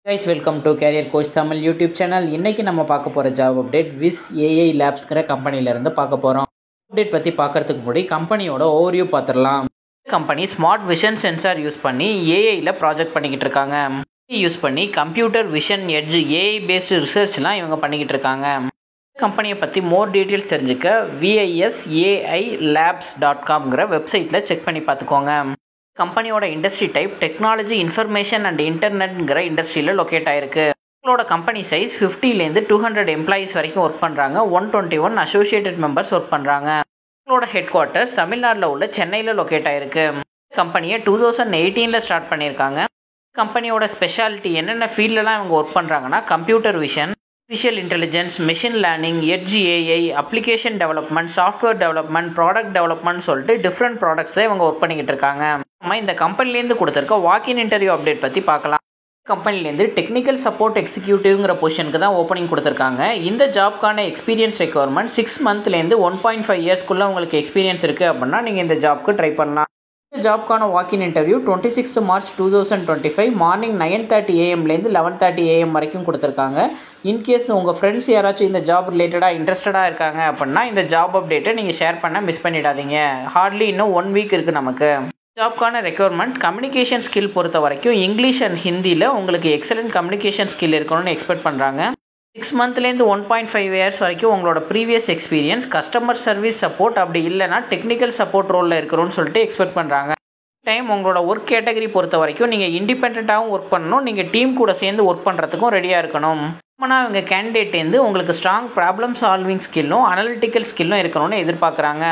guys, welcome to Career Coach Tamil YouTube channel. இன்னைக்கு நம்ம பார்க்க போற ஜாப் அப்டேட் விஸ் ஏஐ லேப்ஸ்ங்கற கம்பெனில இருந்து பார்க்க போறோம். அப்டேட் பத்தி பார்க்கிறதுக்கு முன்னாடி கம்பெனியோட ஓவர்வியூ பார்த்துடலாம். Company smart vision sensor use பண்ணி ஏஐ ல ப்ராஜெக்ட் பண்ணிக்கிட்டு இருக்காங்க. யூஸ் பண்ணி computer vision edge AI based ரிசர்ச்லாம் இவங்க பண்ணிக்கிட்டு இருக்காங்க. கம்பெனியை பற்றி மோர் டீட்டெயில்ஸ் தெரிஞ்சுக்க visailabs.com வெப்சைட்டில் செக் பண்ணி பார்த்துக்கோங்க. கம்பெனியோட industry type technology information and இன்டர்நெட்ங்கிற இண்டஸ்ட்ரியில் லொக்கேட் ஆயிருக்கு. உங்களோட கம்பெனி சைஸ் 50லேருந்து 200 எம்ப்ளாயிஸ் வரைக்கும் ஒர்க் பண்ணுறாங்க. 121 அசோசியேட்டட் மெம்பர்ஸ் ஒர்க் பண்ணுறாங்க. உங்களோட ஹெட் குவார்ட்டர்ஸ் தமிழ்நாட்டில் உள்ள சென்னையில் லொக்கேட் ஆயிருக்கு. கம்பெனியை 2018 ஸ்டார்ட் பண்ணியிருக்காங்க. கம்பெனியோட ஸ்பெஷாலிட்டி என்னென்ன ஃபீல்டெலாம் இவங்க ஒர்க் பண்ணுறாங்கன்னா computer vision, artificial intelligence, machine learning, edge AI, application development, software development, product development சொல்லிட்டு டிஃப்ரெண்ட் ப்ராடக்ட்ஸை இவங்க ஒர்க் பண்ணிக்கிட்டு இருக்காங்க. நம்ம இந்த கம்பெனிலேருந்து கொடுத்துருக்க வாக்கின் இன்டர்வியூ அப்டேட் பற்றி பார்க்கலாம். கம்பெனிலேருந்து டெக்னிக்கல் சப்போர்ட் எக்ஸிக்யூட்டிவ்ங்கிற பொசிஷனுக்கு தான் ஓப்பனிங் கொடுத்துருக்காங்க. இந்த ஜாப்க்கான எக்ஸ்பீரியன்ஸ் ரெக்யர்மெண்ட் 6 மந்த்லேருந்து 1.5 இயர்ஸ்க்குள்ளே உங்களுக்கு எக்ஸ்பீரியன்ஸ் இருக்குது அப்படின்னா நீங்கள் இந்த ஜாப்க்கு ட்ரை பண்ணலாம். இந்த ஜாப்க்கான வாக்கின் இன்டர்வியூ 26 மார்ச் 2025 மார்னிங் 9:30 AM-லேருந்து 11:30 AM வரைக்கும் கொடுத்துருக்காங்க. இன்கேஸ் உங்கள் ஃப்ரெண்ட்ஸ் யாராச்சும் இந்த ஜாப் ரிலேட்டடாக இன்ட்ரெஸ்டடாக இருக்காங்க அப்படின்னா இந்த ஜாப் அப்டேட்டை நீங்கள் ஷேர் பண்ண மிஸ் பண்ணிடாதீங்க. ஹார்ட்லி இன்னும் 1 வீக் இருக்குது நமக்கு. ஜாப்க்கான ரெக்யர்மெண்ட் கம்யூனிகேஷன் ஸ்கில் பொறுத்த வரைக்கும் இங்கிலீஷ் அண்ட் ஹிந்தியில் உங்களுக்கு எக்ஸலண்ட் கம்யூனிகேஷன் ஸ்கில் இருக்கணும்னு எக்ஸ்பெக்ட் பண்ணுறாங்க. 6 மந்த்லேருந்து 1.5 இயர்ஸ் வரைக்கும் உங்களோட previous experience customer service support அப்படி இல்லைனா டெக்னிக்கல் சப்போர்ட் ரோலில் இருக்கணும்னு சொல்லிட்டு எக்ஸ்பெக்ட் பண்ணுறாங்க. டைம் உங்களோட ஒர்க் கேட்டகரி பொறுத்த வரைக்கும் நீங்கள் இண்டிபெண்ட்டாகவும் ஒர்க் பண்ணணும், நீங்கள் டீம் கூட சேர்ந்து ஒர்க் பண்ணுறதுக்கும் ரெடியாக இருக்கணும். ஆனால் அவங்க கேண்டிடேட்லேருந்து உங்களுக்கு ஸ்ட்ராங் ப்ராப்ளம் சால்விங் ஸ்கில்லும் அனலிட்டிக்கல் ஸ்கில்லும் இருக்கணும்னு எதிர்பார்க்குறாங்க.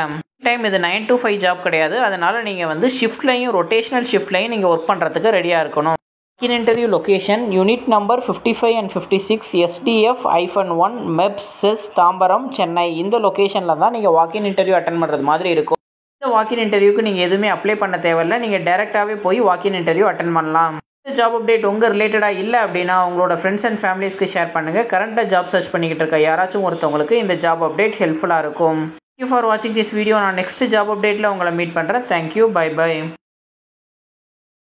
டைம் இது 9 to 5 ஜாப் கிடையாது. அதனால் நீங்கள் ஷிஃப்ட்லையும் ரொட்டேஷனல் ஷிஃப்ட்லையும் நீங்கள் ஒர்க் பண்ணுறதுக்கு ரெடியாக இருக்கணும். In interview location unit number 55 and 56 SDF-1 MEPS CES Tambaram Chennai. இந்த லொக்கேஷனில் தான் நீங்கள் வாக்கின் இன்டர்வியூ அட்டன் பண்ணுறது மாதிரி இருக்கும். இந்த வாக்கின் இன்டர்வியூக்கு நீங்கள் எதுவுமே அப்ளை பண்ண தேவையில்லை. நீங்கள் டேரெக்டாகவே போய் வாக்கின் இன்டர்வியூ அட்டன் பண்ணலாம். இந்த ஜாப் அப்டேட் உங்கள் ரிலேட்டடாக இல்லை அப்படின்னா உங்களோட ஃப்ரெண்ட்ஸ் அண்ட் ஃபேமிலிஸ்க்கு ஷேர் பண்ணுங்கள். கரண்ட்டாக ஜாப் சர்ச் பண்ணிக்கிட்டு இருக்க யாராச்சும் ஒருத்தவங்களுக்கு இந்த ஜாப் அப்டேட் ஹெல்ப்ஃபுல்லாக இருக்கும். தேங்க்யூ ஃபார் வாட்சிங் திஸ் வீடியோ. நான் நெக்ஸ்ட் ஜாப் அப்டேட்டில் உங்களை மீட் பண்ணுறேன். Thank you, bye by.